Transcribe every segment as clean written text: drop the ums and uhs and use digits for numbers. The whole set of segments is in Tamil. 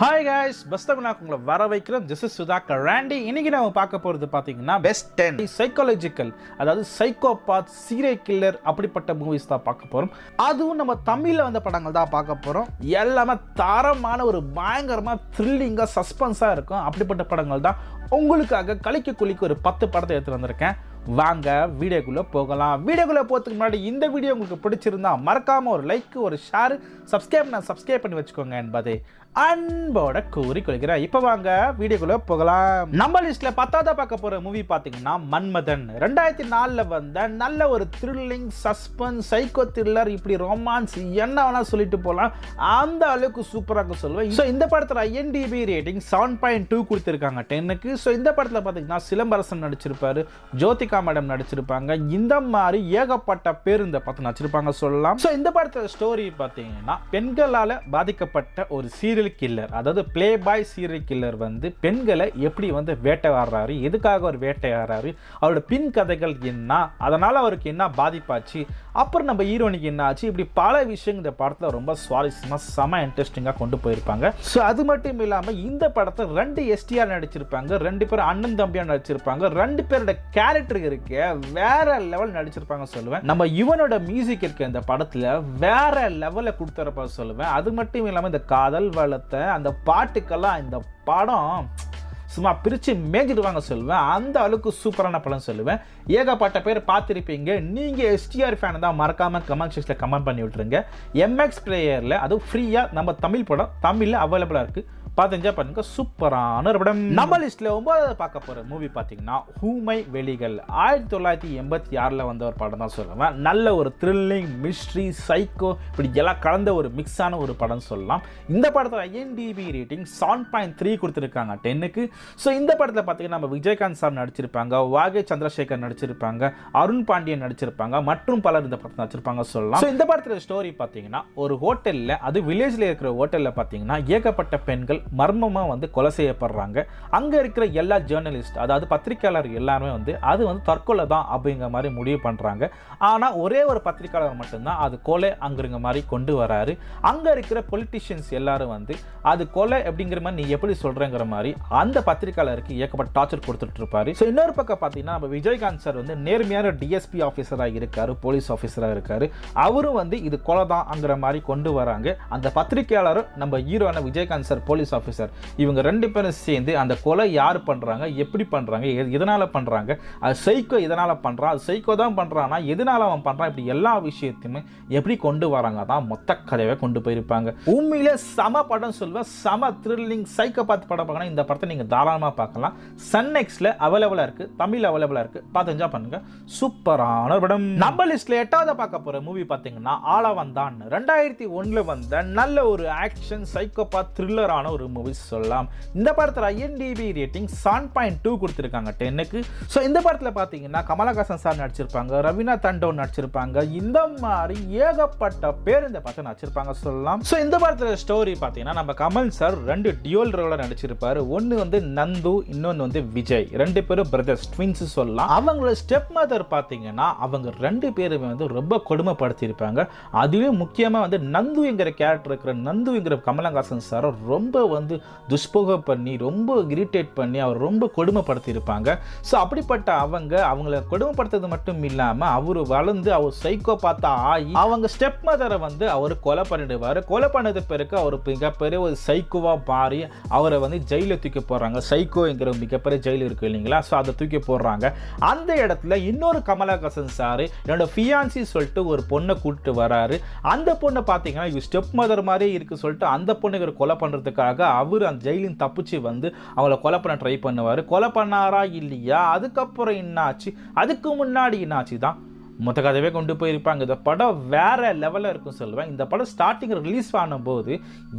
ஹாய் காய்ஸ், பஸ்தகுனாக்கு உங்களை வர வைக்கிறோம். திஸ் இஸ் சுதாகர் ராண்டி. இன்னைக்கு நம்ம பார்க்க போகிறது பார்த்தீங்கன்னா பெஸ்ட் 10 சைக்காலஜிக்கல், அதாவது சைக்கோபாத், சீரியல் கில்லர் அப்படிப்பட்ட மூவிஸ் தான் பார்க்க போகிறோம். அதுவும் நம்ம தமிழில் வந்த படங்கள் தான் பார்க்க போகிறோம். எல்லாமே தரமான ஒரு பயங்கரமாக த்ரில்லிங்காக சஸ்பென்ஸாக இருக்கும். அப்படிப்பட்ட படங்கள் தான் உங்களுக்காக கலிக்க குளிக்க ஒரு 10 படத்தை எடுத்து வந்திருக்கேன். வாங்க வீடியோக்குள்ளே போகலாம். வீடியோக்குள்ளே போகிறதுக்கு முன்னாடி இந்த வீடியோ உங்களுக்கு பிடிச்சிருந்தா மறக்காமல் ஒரு லைக், ஒரு ஷேர், சப்ஸ்கிரைப் பண்ணி வச்சுக்கோங்க என்பதை அன்போட கூறிக்கொள்கிறேன். இப்போ வாங்க வீடியோக்குள்ளே போகலாம். நம்ம லிஸ்ட்டில் 10ஆவதா பார்க்க போகிற மூவி பார்த்தீங்கன்னா மன்மதன். 2004 வந்த நல்ல ஒரு த்ரில்லிங், சஸ்பென்ஸ், சைக்கோ த்ரில்லர், இப்படி ரொமான்ஸ் என்ன வேணால் சொல்லிட்டு போகலாம். அந்த அளவுக்கு சூப்பராக சொல்லுவேன். ஸோ இந்த படத்தில் IMDb ரேட்டிங் 7.2 கொடுத்துருக்காங்க 10க்கு. ஸோ இந்த படத்தில் பார்த்தீங்கன்னா சிலம்பரசன் நடிச்சிருப்பாரு, ஜோதிகா மேடம் நடிச்சிருப்பாங்க. இந்த மாதிரி ஏகப்பட்ட பேர் இந்த படத்தை நடிச்சிருப்பாங்க சொல்லலாம். ஸோ இந்த படத்தில் ஸ்டோரி பார்த்தீங்கன்னா பெண்களால் பாதிக்கப்பட்ட ஒரு சீரியல் கில்லர், அதாவது பிளே பாய் சீரியல் கில்லர் வந்து பெண்களை எப்படி வந்து வேட்டையாடுறாரு, எதுக்காக ஒரு வேட்டையாடுறாரு, அவரோட பின் கதைகள் என்ன, அதனால அவருக்கு என்ன பாதிப்பாச்சு, அப்புறம் நம்ம ஹீரோனிக்கு என்ன ஆச்சு, இப்படி பல விஷயங்கள் இந்த படத்தில் ரொம்ப சுவாரஸ்யமாக செம இன்ட்ரெஸ்டிங்காக கொண்டு போயிருப்பாங்க. ஸோ அது மட்டும் இல்லாமல் இந்த படத்தை 2 STR நடிச்சிருப்பாங்க, 2 பேர் அண்ணன் தம்பியாக நடிச்சிருப்பாங்க. 2 பேரோட கேரக்டர் இருக்கு வேற லெவல் நடிச்சிருப்பாங்க சொல்லுவேன். நம்ம இவனோட மியூசிக் இருக்க இந்த படத்தில் வேற லெவலில் கொடுத்துறப்ப சொல்லுவேன். அது மட்டும் இல்லாமல் இந்த காதல் வளத்தை அந்த பாட்டுக்கெல்லாம் இந்த படம் சும்மா பிரித்து மேய்ஞ்சிடுவாங்க சொல்லுவேன். அந்த அளவுக்கு சூப்பரான படம் சொல்லுவேன். ஏகப்பட்ட பேர் பார்த்துருப்பீங்க. நீங்கள் STR ஃபேன் தான் மறக்காமல் கமெண்ட் செக்ஷனில் கமெண்ட் பண்ணி விட்டுருங்க. MX பிளேயரில் அதுவும் ஃப்ரீயாக நம்ம தமிழ் படம் தமிழில் அவைலபிளாக இருக்குது, பார்த்து என்ஜாய் பண்ணுங்க. சூப்பரான ஒரு படம். நம்ம லிஸ்ட்டில் 9ஆவது பார்க்க போகிற மூவி பார்த்தீங்கன்னா ஊமை வெளிகள். 1986 வந்த ஒரு படம் தான் சொல்லுவேன். நல்ல ஒரு த்ரில்லிங், மிஸ்ட்ரி, சைக்கோ, இப்படி எல்லாம் கலந்த ஒரு மிக்ஸான ஒரு படம் சொல்லலாம். இந்த படத்தில் IMDb ரேட்டிங் 7.3 கொடுத்துருக்காங்க 10க்கு. ஸோ இந்த படத்தில் பார்த்தீங்கன்னா நம்ம விஜயகாந்த் சார் நடிச்சிருப்பாங்க, வாகே சந்திரசேகர் நடிச்சிருப்பாங்க, அருண் பாண்டியன் நடிச்சிருப்பாங்க, மற்றும் பலர் இந்த படத்தில் நடிச்சிருப்பாங்க சொல்லலாம். ஸோ இந்த படத்தில் ஸ்டோரி பார்த்தீங்கன்னா ஒரு ஹோட்டலில், அது வில்லேஜில் இருக்கிற ஹோட்டலில் பார்த்தீங்கன்னா ஏகப்பட்ட பெண்கள் மர்மமாக வந்து கொலை செய்யப்படுறாங்க. அங்கே இருக்கிற எல்லா ஜேர்னலிஸ்ட், அதாவது பத்திரிகையாளர் எல்லாருமே வந்து அது வந்து தற்கொலை தான் அப்படிங்கிற மாதிரி முடிவு பண்ணுறாங்க. ஆனால் ஒரே ஒரு பத்திரிகையாளர் மட்டும்தான் அது கொலை அங்குங்கிற மாதிரி கொண்டு வராரு. அங்கே இருக்கிற பொலிட்டிஷியன்ஸ் எல்லாரும் வந்து அது கொலை அப்படிங்கிற மாதிரி நீ எப்படி சொல்கிறேங்கிற மாதிரி அந்த பத்திரிகையாளருக்கு ஏகப்பட்ட டார்ச்சர் கொடுத்துட்டு இருப்பாரு. ஸோ இன்னொரு பக்கம் பார்த்தீங்கன்னா நம்ம விஜயகாந்த் சார் வந்து நேர்மையான DSP ஆஃபீஸராக இருக்காரு, போலீஸ் ஆஃபீஸராக இருக்காரு. அவரும் வந்து இது கொலை தான்ங்கிற மாதிரி கொண்டு வராங்க. அந்த பத்திரிகையாளரும் நம்ம ஹீரோன விஜயகாந்த் சார் போலீஸ் ஆஃபீஸர், இவங்க 2 பேரும் சேர்ந்து அந்த கொலை யார் பண்ணுறாங்க, எப்படி பண்ணுறாங்க, எதனால் பண்ணுறாங்க, அது சைக்கோ எதனால் பண்ணுறான், அது சைக்கோ தான் பண்ணுறான்னா எதனால் அவன் பண்ணுறான், இப்படி எல்லா விஷயத்தையுமே எப்படி கொண்டு வராங்க தான் மொத்த கதையை கொண்டு போயிருப்பாங்க. உண்மையிலே சம படம் சொல்லுவேன். சம த்ரில்லிங் சைக்கோபாத் படம் பார்க்கணும். இந்த படத்தை நீங்கள் தாராளமாக பார்க்கலாம். சன்நெக்ஸ்ட்ல அவைலபிளாக இருக்குது, தமிழ் அவைலபிளாக இருக்குது, பார்த்து என்ஜாய் பண்ணுங்க. சூப்பரான படம். நம்ம லிஸ்ட்டில் 8ஆவதா பார்க்க போகிற மூவி பார்த்தீங்கன்னா ஆளவந்தான். 2001 வந்த நல்ல ஒரு ஆக்ஷன் சைக்கோபாத் த்ரில்லரான ஒரு மூவி சொல்லலாம். இந்த படத்தில் IMDb ரேட்டிங் 7.2 கொடுத்துருக்காங்க 10க்கு. ஸோ இந்த படத்தில் பார்த்தீங்கன்னா கமலஹாசன் சார் நடிச்சிருப்பாங்க, ரவீனா தண்டோன் நடிச்சிருப்பாங்க. இந்த மாதிரி ஏகப்பட்ட பேர் இந்த படத்தை நடிச்சிருப்பாங்க சொல்லலாம். ஸோ இந்த படத்தில் ஸ்டோரி பார்த்தீங்கன்னா நம்ம கமல் சார் 2 டியூல் ரோல நடிச்சிருப்பாரு. ஒன்று வந்து நந்து, இன்னொன்று வந்து விஜய். 2 பேரும் பிரதர்ஸ், ட்வின்ஸ் சொல்லலாம். அவங்களோட ஸ்டெப் மதர் பார்த்தீங்கன்னா அவங்க 2 பேருமே வந்து ரொம்ப கொடுமைப்படுத்தியிருப்பாங்க. அதுலேயும் முக்கியமாக வந்து நந்துங்கிற கேரக்டர் இருக்கிற நந்துங்கிற கமலஹாசன் சார் ரொம்ப வந்து துஷ்போகம் பண்ணி, ரொம்ப இரிட்டேட் பண்ணி அவர் ரொம்ப கொடுமைப்படுத்தியிருப்பாங்க. ஸோ அப்படிப்பட்ட அவங்கள கொடுமைப்படுத்துறது மட்டும் இல்லாமல் அவர் வளர்ந்து அவர் சைக்கோ பார்த்தா ஆகி அவங்க ஸ்டெப் மதரை வந்து அவர் கொலை பண்ணிடுவார். கொலை பண்ணது பிறகு அவர் மிகப்பெரிய ஒரு சைக்கோவாக மாறி அவரை வந்து ஜெயிலில் தூக்கி போடுறாங்க. சைக்கோங்கிற மிகப்பெரிய ஜெயில் இருக்கு இல்லைங்களா, ஸோ அதை தூக்கி போடுறாங்க. அந்த இடத்துல இன்னொரு கமலஹாசன் சார் என்னோட ஃபியான்சி சொல்லிட்டு ஒரு பொண்ணை கூப்பிட்டு வராரு. அந்த பொண்ணை பார்த்தீங்கன்னா இவர் ஸ்டெப் மதர் மாதிரி இருக்கு சொல்லிட்டு அந்த பொண்ணு இவர் கொலை பண்ணுறதுக்காக அவர் அந்த ஜெயிலின் தப்பிச்சு வந்து அவளை கொலை பண்ண ட்ரை பண்ணுவார். கொலை பண்ணாரா இல்லையா, அதுக்கப்புறம் என்னாச்சு, அதுக்கு முன்னாடி என்னாச்சு தான் மொத்த கதையே கொண்டு போயிருப்பாங்க. இந்த படம் வேற லெவலில் இருக்கும் சொல்லுவேன். இந்த படம் ஸ்டார்டிங் ரிலீஸ் ஆனும்போது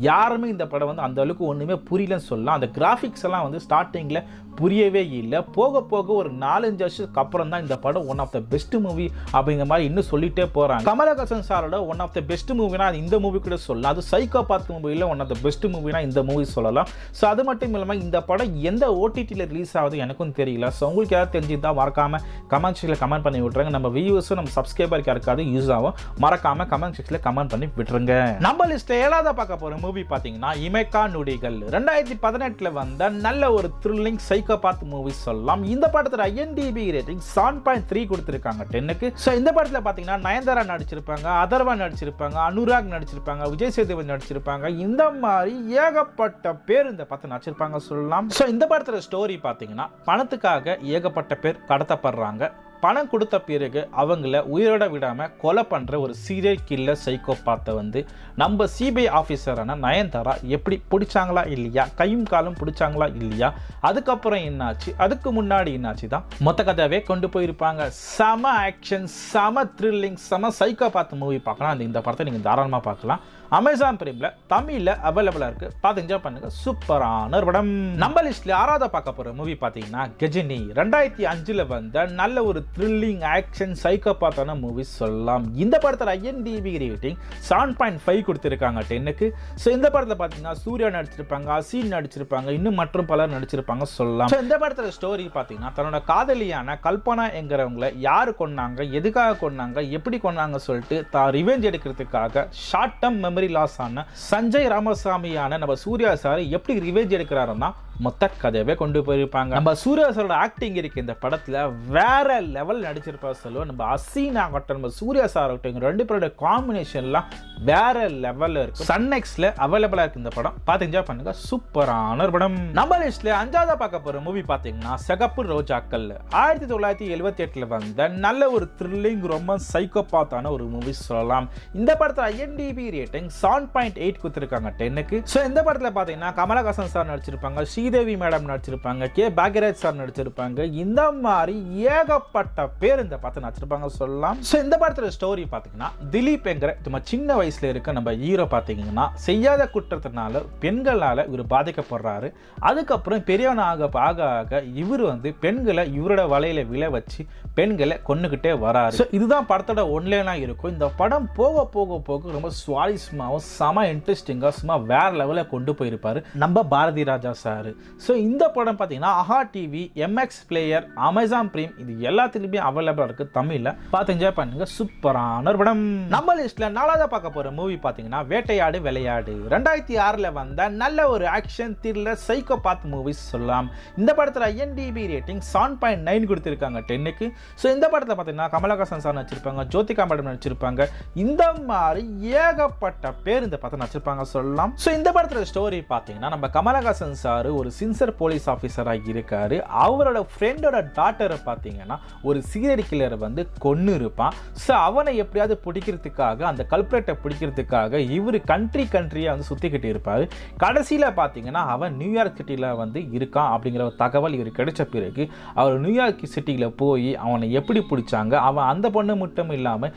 யாருமே இந்த படம் வந்து அந்த அளவுக்கு ஒன்றுமே புரியலன்னு சொல்லலாம். அந்த கிராஃபிக்ஸ் எல்லாம் வந்து ஸ்டார்டிங்கில் புரியவே இல்லை. போக போக ஒரு 4-5 வருஷத்துக்கு அப்புறம் தான் இந்த படம் one of the best movie அப்படிங்கிற மாதிரி இன்னும் சொல்லிட்டே போகிறாங்க. கமலஹாசன் சாரோட ஒன் ஆஃப் த பெஸ்ட் மூவினா இந்த மூவி கூட சொல்லலாம். அது சைக்கோபாத் மூவியில் ஒன் ஆஃப் த பெஸ்ட் மூவினா இந்த மூவி சொல்லலாம். ஸோ அது மட்டும் இல்லாமல் இந்த படம் எந்த OTTயில் ரிலீஸ் ஆகுது எனக்கும் தெரியல. ஸோ உங்களுக்கு யாராவது தெரிஞ்சுதான் மறக்காமல் கமெண்ட் செக்ஷனில் கமெண்ட் பண்ணி விட்றாங்க. நம்ம வியூவர்ஸ் நியூஸும் நம்ம சப்ஸ்கிரைபருக்கு யாருக்காவது யூஸ் ஆகும். மறக்காம கமெண்ட் செக்ஷன்ல கமெண்ட் பண்ணி விட்டுருங்க. நம்ம லிஸ்ட்ல 7ஆவதா பார்க்க போற மூவி பாத்தீங்கன்னா இமைக்கா நொடிகள். 2018ல வந்த நல்ல ஒரு த்ரில்லிங் சைக்கோபாத் மூவி சொல்லலாம். இந்த படத்துல IMDb ரேட்டிங் 7.3 கொடுத்திருக்காங்க 10க்கு. சோ இந்த படத்துல பாத்தீங்கன்னா நயன்தாரா நடிச்சிருப்பாங்க, அதர்வா நடிச்சிருப்பாங்க, அனுராக் நடிச்சிருப்பாங்க, விஜய் சேதுபதி நடிச்சிருப்பாங்க. இந்த மாதிரி ஏகப்பட்ட பேர் இந்த படத்துல நடிச்சிருப்பாங்க சொல்லலாம். சோ இந்த படத்துல ஸ்டோரி பாத்தீங்கன்னா பணத்துக்காக ஏகப்பட்ட பேர் கடத்தப்படுறாங்க. பணம் கொடுத்த பிறகு அவங்கள உயிரோட விடாம கொலை பண்ற ஒரு சீரியல் கில்லர் சைக்கோபாத்தை வந்து நம்ம சிபிஐ ஆஃபீஸரான நயன்தாரா எப்படி பிடிச்சாங்களா இல்லையா, கையும் காலும் பிடிச்சாங்களா இல்லையா, அதுக்கப்புறம் என்னாச்சு, அதுக்கு முன்னாடி என்னாச்சு தான் மொத்த கதையாவே கொண்டு போயிருப்பாங்க. செம ஆக்ஷன், செம த்ரில்லிங், செம சைக்கோபாத் மூவி பார்க்கலாம். இந்த படத்தை நீங்க தாராளமா பார்க்கலாம். அமேசான் பிரைம்ல தமிழ்ல அவைலபிளா இருக்கு. பார்த்து என்ஜாய் பண்ணுங்க. சூப்பரான ஒரு படம். நம்ம லிஸ்ட்ல 6ஆவதா பார்க்க போற மூவி பாத்தீங்கன்னா கஜினி. 2005ல வந்த நல்ல ஒரு த்ரில்லிங் ஆக்ஷன் சைக்கோபாத்தான மூவி சொல்லலாம். இந்த படத்துல IMDb ரேட்டிங் 7.5 கொடுத்திருக்காங்க 10க்கு. சோ இந்த படத்துல பாத்தீங்கன்னா சூர்யா நடிச்சிருப்பாங்க, அசீன் நடிச்சிருப்பாங்க, இன்னும் மற்றும் பலர் நடிச்சிருப்பாங்க சொல்லலாம். இந்த படத்துல ஸ்டோரி பாத்தீங்கன்னா தன்னோட காதலியான கல்பனா என்கிறவங்களை யாரு கொன்னாங்க, எதுக்காக கொன்னாங்க, எப்படி கொன்னாங்க சொல்லிட்டு தான் ரிவெஞ்ச் எடுக்கிறதுக்காக ஷார்ட் டர்ம் மெமரி லாஸ் ஆன சஞ்சய் ராமசாமியான நம்ம சூர்யா சார் எப்படி ரிவெஞ்ச் எடுக்கிறாருன்னா மொத்த கதையவே கொண்டு போயிருப்பாங்க. நம்ம சூர்யா சாரோட ஆக்டிங் இருக்கு இந்த படத்துல வேற லெவல் நடிச்சிருப்பா சொல்லுவோம். நம்ம அசீன் ஆகட்டும், நம்ம சூர்யா சார் ஆகட்டும், ரெண்டு பேரோட காம்பினேஷன்லாம் வேற லெவல்ல இருக்கு. சன்நெக்ஸ்ட்ல அவைலபிளா இருக்கு இந்த படம். பார்த்து என்ஜாய் பண்ணுங்க. சூப்பரான ஒரு படம். நம்ம லிஸ்ட்ல 5ஆவதா பார்க்க போற மூவி பாத்தீங்கன்னா சிகப்பு ரோஜாக்கள். 1978ல வந்த நல்ல ஒரு த்ரில்லிங் ரொமான்ஸ் சைக்கோபாத்தான ஒரு மூவி சொல்லலாம். இந்த படத்துல IMDb ரேட்டிங் 7.8 கொடுத்திருக்காங்க 10க்கு. சோ இந்த படத்துல பாத்தீங்கன்னா கமலஹாசன் சார் நடிச்சிருப்பாங்க, ஸ்ரீதேவி மேடம் நடிச்சிருப்பாங்க, கே பாக்யராஜ் சார் நடிச்சிருப்பாங்க. இந்த மாதிரி ஏகப்பட்ட பேர் இந்த படத்தை நடிச்சிருப்பாங்க சொல்லலாம். சோ இந்த படத்துல ஸ்டோரி பாத்தீங்கன்னா திலீப் என்கிற சும்மா சின்ன வயசுல இருக்க நம்ம ஹீரோ பாத்தீங்கன்னா செய்யாத குற்றத்தினால பெண்களால இவர் பாதிக்கப்படுறாரு. அதுக்கப்புறம் பெரியவன் ஆக ஆக இவர் வந்து பெண்களை இவரோட வலையில விழ வச்சு பெண்களை கொன்னுகிட்டே வராரு. சோ இதுதான் படத்தோட ஒன்லைனா இருக்கும். இந்த படம் போக போக போக ரொம்ப சுவாரஸ்யமாவும் செம இன்ட்ரெஸ்டிங்கா சும்மா வேற லெவல்ல கொண்டு போயிருப்பாரு நம்ம பாரதி ராஜா சார். சோ இந்த படம் பாத்தீங்கன்னா Aha TV, MX player, Amazon Prime இது எல்லாத்துலயுமே அவைலபிளா இருக்கு தமிழ்ல. பார்த்து என்ஜாய் பண்ணுங்க. சூப்பரான ஒரு படம். நம்ம லிஸ்ட்ல 4ஆவதா பார்க்க போற மூவி பாத்தீங்கன்னா வேட்டையாடு விளையாடு. 2006ல வந்த நல்ல ஒரு ஆக்ஷன் த்ரில்லர் சைக்கோபாத் மூவி சொல்லலாம். இந்த படத்துல IMDb ரேட்டிங் 7.9 கொடுத்திருக்காங்க 10க்கு. சோ இந்த படத்துல பாத்தீங்கன்னா கமலஹாசன் சார் நடிச்சிருப்பாங்க, ஜோதிகா மேடம் நடிச்சிருப்பாங்க. இந்த மாதிரி ஏகப்பட்ட பேர் இந்த படத்தை நடிச்சிருப்பாங்க சொல்லலாம். சோ இந்த படத்துல ஸ்டோரி பாத்தீங்கன்னா நம்ம கமலஹாசன் சார் ஒரு சின்சர் போலீஸ் ஆஃபீஸரா இருக்காரு. அவரோட ஃப்ரெண்டோட டாட்டரை பாத்தீங்கன்னா ஒரு சீரியல் கில்லர் வந்து கொன்னு இருப்பான். சோ அவனை எப்படியாவது பிடிக்கிறதுக்காக, அந்த கல்பிரேட்டை பிடிக்கிறதுக்காக இவர் கண்ட்ரியா வந்து சுத்திக்கிட்டு இருப்பாரு. கடைசியில பாத்தீங்கன்னா அவன் நியூயார்க் சிட்டில வந்து இருக்கான் அப்படிங்கிற ஒரு தகவல் இவர் கிடைச்ச பிறகு அவர் நியூயார்க் சிட்டியில போய் அவனை எப்படி பிடிச்சாங்க, அவன் அந்த பொண்ணு மட்டும் இல்லாம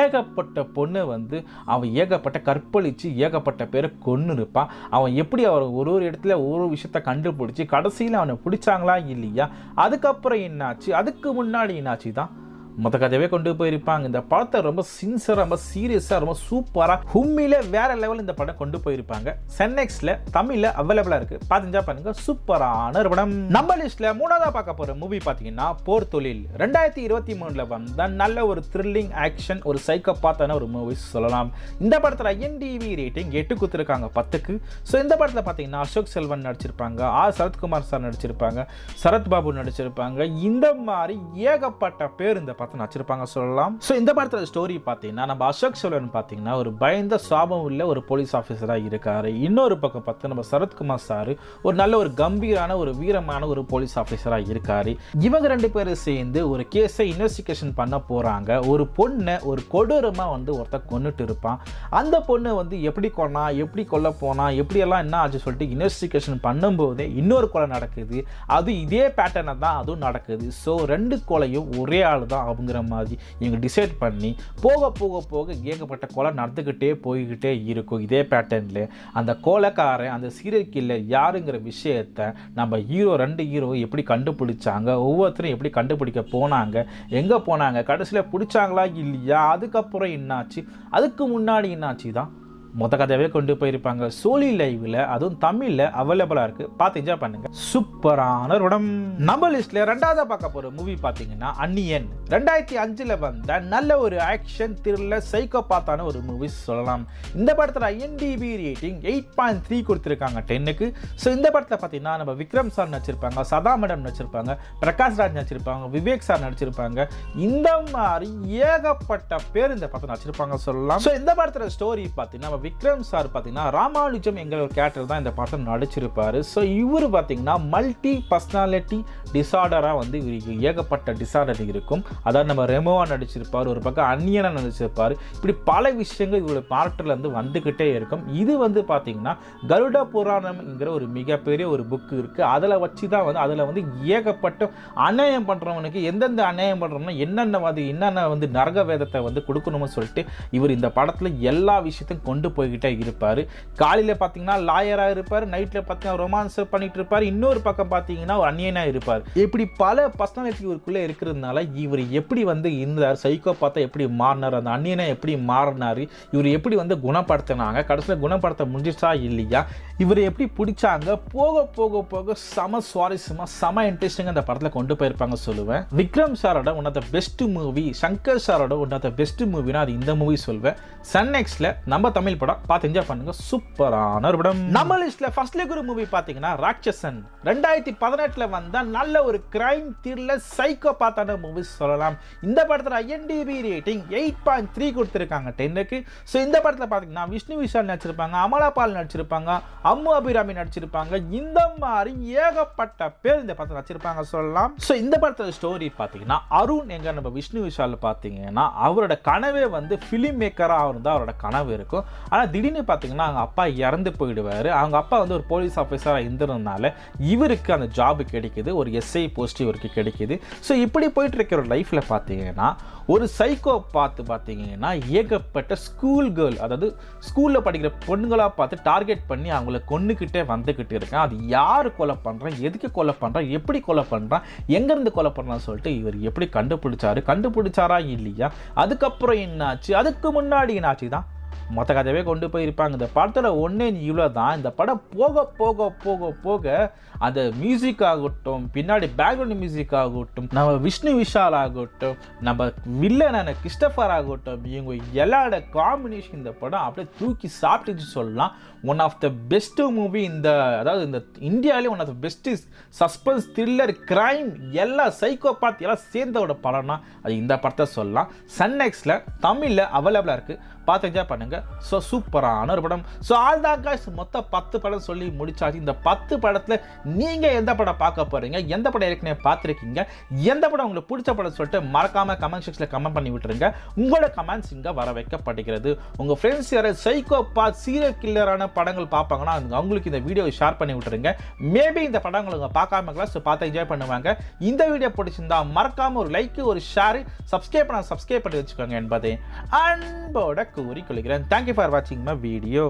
ஏகப்பட்ட பொண்ணு வந்து அவன் ஏகப்பட்ட கற்பழிச்சு ஏகப்பட்ட பேரை கொன்னு இருப்பான். அவன் எப்படி அவர் ஒரு இடத்துல ஒரு விஷயத்தை கண்டுபிடிச்சு கடைசியில் அவனை பிடிச்சாங்களா இல்லையா, அதுக்கப்புறம் என்னாச்சு, அதுக்கு முன்னாடி என்னாச்சு தான் மொத்த கதையவே கொண்டு போயிருப்பாங்க. இந்த படத்தை ரொம்ப சின்சரா, ரொம்ப சீரியஸா, ரொம்ப சூப்பரா உண்மையிலே வேற லெவல் இந்த படம் கொண்டு போயிருப்பாங்க. சன்நெக்ஸ்ட்ல தமிழ்ல அவைலபிளா இருக்கு. பார்த்து என்ஜாய் பண்ணுங்க. சூப்பரான ஒரு படம். நம்ம லிஸ்ட்ல 3ஆவதா பார்க்க போற மூவி பாத்தீங்கன்னா போர் தொழில். 2023ல வந்த நல்ல ஒரு த்ரில்லிங் ஆக்ஷன் ஒரு சைக்கோபாத்தான ஒரு மூவி சொல்லலாம். இந்த படத்துல IMDb ரேட்டிங் 8 கொடுத்திருக்காங்க 10க்கு. சோ இந்த படத்துல பாத்தீங்கன்னா அசோக் செல்வன் நடிச்சிருப்பாங்க, சரத்குமார் சார் நடிச்சிருப்பாங்க, சரத் பாபு நடிச்சிருப்பாங்க. இந்த மாதிரி ஏகப்பட்ட பேர் இந்த படத்தை நடிச்சிருப்பாங்க சொல்லலாம். சோ இந்த படத்துல ஸ்டோரி பாத்தீங்கன்னா நம்ம அசோக் செல்வன் பாத்தீங்கன்னா ஒரு பயந்த சாபம் உள்ள ஒரு போலீஸ் ஆபீசரா இருக்காரு. இன்னொரு பக்கம் பார்த்து நம்ம சரத்குமார் சார் ஒரு நல்ல ஒரு கம்பீரான ஒரு வீரமான ஒரு போலீஸ் ஆபீசரா இருக்காரு. இவங்க ரெண்டு பேரும் சேர்ந்து ஒரு கேஸை இன்வெஸ்டிகேஷன் பண்ண போறாங்க. ஒரு பொண்ணை ஒரு கொடூரமா வந்து ஒருத்தர் கொன்னுட்டு இருப்பான். அந்த பொண்ணு வந்து எப்படி கொன்னா, எப்படி கொல்ல போனா, எப்படி எல்லாம் என்ன ஆச்சு சொல்லிட்டு இன்வெஸ்டிகேஷன் பண்ணும்போதே இன்னொரு கொலை நடக்குது. அது இதே பேட்டர்னை தான் அதுவும் நடக்குது. ஸோ ரெண்டு கொலையும் ஒரே ஆள் தான் அப்படிங்கிற மாதிரி இவங்க டிசைட் பண்ணி போக போக போக ஏகப்பட்ட கொலை நடந்துக்கிட்டே போய்கிட்டே இருக்கும். இதே பேட்டர்னில் அந்த கொலைக்காரன், அந்த சீரியல் கில்லர் யாருங்கிற விஷயத்தை நம்ம ரெண்டு ஹீரோ எப்படி கண்டுபிடிச்சாங்க, ஒவ்வொருத்தரும் எப்படி கண்டுபிடிக்க போனாங்க, எங்கே போனாங்க, கடைசியில் பிடிச்சாங்களா இல்லையா, அதுக்கப்புறம் என்னாச்சு, அதுக்கு முன்னாடி என்னாச்சு தான் மொத்த கதையாவே கொண்டு போயிருப்பாங்க. சோலி லைவ்ல அதுவும் தமிழ்ல அவைலபிளா இருக்கு, பார்த்து என்ஜாய் பண்ணுங்க. சூப்பரான ஒரு படம். நம்ம லிஸ்ட்ல ரெண்டாவதா பார்க்க போற மூவி பாத்தீங்கன்னா அன்னியன். 2005ல வந்த நல்ல ஒரு ஆக்ஷன் த்ரில்லர் சைக்கோபாத்தான ஒரு மூவி சொல்லலாம். இந்த படத்துல IMDb ரேட்டிங் 8.3 கொடுத்திருக்காங்க 10க்கு. ஸோ இந்த படத்துல பாத்தீங்கன்னா நம்ம விக்ரம் சார் நடிச்சிருப்பாங்க, சதா மேடம் நடிச்சிருப்பாங்க, பிரகாஷ் ராஜ் நடிச்சிருப்பாங்க, விவேக் சார் நடிச்சிருப்பாங்க. இந்த மாதிரி ஏகப்பட்ட பேர் இந்த படத்தை நடிச்சிருப்பாங்க சொல்லலாம். ஸோ இந்த படத்துல ஸ்டோரி பாத்தீங்கன்னா விக்ரம் சார் பார்த்தீங்கன்னா ராமானுஜம் என்கிற ஒரு கேரக்டர் தான் இந்த படத்தில் நடிச்சிருப்பாரு. ஸோ இவர் பார்த்தீங்கன்னா மல்டி பர்சனாலிட்டி டிசார்டராக வந்து இவருக்கு ஏகப்பட்ட டிசார்டர் இருக்கும். அதாவது நம்ம ரெமோவா நடிச்சிருப்பார், ஒரு பக்கம் அந்நியனா நடிச்சிருப்பார். இப்படி பல விஷயங்கள் இவருடைய பார்ட்டில் இருந்து வந்துக்கிட்டே இருக்கும். இது வந்து பார்த்தீங்கன்னா கருட புராணம்ங்கிற ஒரு மிகப்பெரிய ஒரு புக்கு இருக்குது. அதில் வச்சு தான் வந்து அதில் வந்து ஏகப்பட்ட அநியாயம் பண்ணுறவனுக்கு எந்தெந்த அநியாயம் பண்ணுறோம்னா என்னென்ன வந்து நரக வேதத்தை வந்து கொடுக்கணும்னு சொல்லிட்டு இவர் இந்த படத்தில் எல்லா விஷயத்தையும் கொண்டு போய்கிட்டே இருப்பார். காலையில் பார்த்தீங்கன்னா லாயராக இருப்பார், நைட்டில் பார்த்தீங்கன்னா ரொமான்ஸ் பண்ணிட்டு இருப்பார், இன்னொரு பக்கம் பார்த்தீங்கன்னா ஒரு அந்நியனாக இருப்பார். இப்படி பல பர்சனாலிட்டி இவருக்குள்ளே இருக்கிறதுனால இவர் எப்படி வந்து இருந்தார், சைக்கோபாத்தா எப்படி மாறினார், அந்த அந்நியனை எப்படி மாறினார், இவர் எப்படி வந்து குணப்படுத்தினாங்க, கடைசியில் குணப்படுத்த முடிஞ்சிச்சா இல்லையா, இவர் எப்படி பிடிச்சாங்க, போக போக போக செம சுவாரஸ்யமாக செம இன்ட்ரெஸ்டிங்காக அந்த படத்தில் கொண்டு போயிருப்பாங்க சொல்லுவேன். விக்ரம் சாரோட one of the best movie, Shankar சாரோட ஒன் ஆஃப் த பெஸ்ட் மூவினா அது இந்த மூவி சொல்வேன். சன் நெக்ஸ்ட்ல நம்ம தமிழ் படம் பார்த்து என்ஜாய் பண்ணுங்க. சூப்பரான ஒரு படம். நம்ம லிஸ்ட்ல ஃபர்ஸ்ட்ல ஒரு மூவி பாத்தீங்கன்னா ராட்சசன். 2018ல வந்த நல்ல ஒரு கிரைம் த்ரில்லர் சைக்கோபாத்தான மூவி சொல்லலாம். இந்த படத்துல IMDb ரேட்டிங் 8.3 கொடுத்திருக்காங்க 10க்கு. ஸோ இந்த படத்துல பாத்தீங்கன்னா விஷ்ணு விஷால் நடிச்சிருப்பாங்க, அமலா பால் நடிச்சிருப்பாங்க, அம்மு அபிராமி நடிச்சிருப்பாங்க. இந்த மாதிரி ஏகப்பட்ட பேர் இந்த படத்துல நடிச்சிருப்பாங்க சொல்லலாம். ஸோ இந்த படத்துல ஸ்டோரி பாத்தீங்கன்னா அருண் எங்க நம்ம விஷ்ணு விஷால் பாத்தீங்கன்னா அவரோட கனவே வந்து ஃபிலிம் மேக்கரா இருந்தா அவரோட கனவு இருக்கும். ஆனால் திடீர்னு பார்த்தீங்கன்னா அவங்க அப்பா இறந்து போயிடுவார். அவங்க அப்பா வந்து ஒரு போலீஸ் ஆஃபீஸராக இருந்ததுனால இவருக்கு அந்த ஜாப் கிடைக்குது, ஒரு SI போஸ்ட் இவருக்கு கிடைக்குது. ஸோ இப்படி போயிட்டு இருக்கிற லைஃப்பில் பார்த்தீங்கன்னா ஒரு சைக்கோ பார்த்தீங்கன்னா ஏகப்பட்ட ஸ்கூல் கேர்ள், அதாவது ஸ்கூலில் படிக்கிற பொண்ணுங்களாக பார்த்து டார்கெட் பண்ணி அவங்கள கொண்டுக்கிட்டே வந்துக்கிட்டு இருக்கேன். அது யார் கொலை பண்ணுறான், எதுக்கு கொலை பண்ணுறான், எப்படி கொலை பண்ணுறான், எங்கேருந்து கொலை பண்ணுறான்னு சொல்லிட்டு இவர் எப்படி கண்டுபிடிச்சாரா இல்லையா, அதுக்கப்புறம் என்னாச்சு, அதுக்கு முன்னாடி என்னாச்சு தான் மொத்த கதையவே கொண்டு போயிருப்பாங்க. இந்த படத்தில் ஒன்றே இவ்வளோ தான். இந்த படம் போக போக போக போக அந்த மியூசிக் ஆகட்டும், பின்னாடி பேக்ரவுண்ட் மியூசிக் ஆகட்டும், நம்ம விஷ்ணு விஷால் ஆகட்டும், நம்ம வில்லனான கிறிஸ்டபர் ஆகட்டும், இவங்க எல்லாரோட காம்பினேஷன் இந்த படம் அப்படியே தூக்கி சாப்பிட்டுச்சு சொல்லலாம். One of the best movie அதாவது இந்த இந்தியாவிலே one of the best suspense thriller crime எல்லா சைக்கோபாத் எல்லாம் சேர்ந்தோட படம்னா அது இந்த படத்தை சொல்லலாம். சன் நெக்ஸ்ட்ல தமிழில் அவைலபிளாக இருக்குது, பார்த்து என்ஜாய் பண்ணுங்க. ஸோ சூப்பரான ஒரு படம். ஸோ ஆல் தான் காய்ஸ் மொத்தம் 10 படம் சொல்லி முடிச்சாச்சு. இந்த 10 படத்தில் நீங்கள் எந்த படம் பார்க்க போகிறீங்க, எந்த படம் ஏற்கனவே பார்த்துருக்கீங்க, எந்த படம் உங்களுக்கு பிடிச்ச படம் சொல்லிட்டு மறக்காம கமெண்ட் செக்ஷனில் கமெண்ட் பண்ணி விட்டுருங்க. உங்களோட கமெண்ட்ஸ் இங்கே வர வைக்கப்படுகிறது. உங்கள் ஃப்ரெண்ட்ஸ் யாராவது சைக்கோபாத் சீரியல் கில்லரான படங்கள் பார்ப்பாங்கன்னா அவங்களுக்கு இந்த வீடியோவை ஷேர் பண்ணி விட்டுருங்க. மேபி இந்த படங்களை உங்கள் பார்க்காம இருக்கலாம், ஸோ பார்த்து என்ஜாய் பண்ணுவாங்க. இந்த வீடியோ பிடிச்சிருந்தா மறக்காம ஒரு லைக், ஒரு ஷேர், சப்ஸ்கிரைப் பண்ணி வச்சுக்கோங்க என்பதை அன்போட கூறிக்கொள்கிறேன். Thank you for watching my video.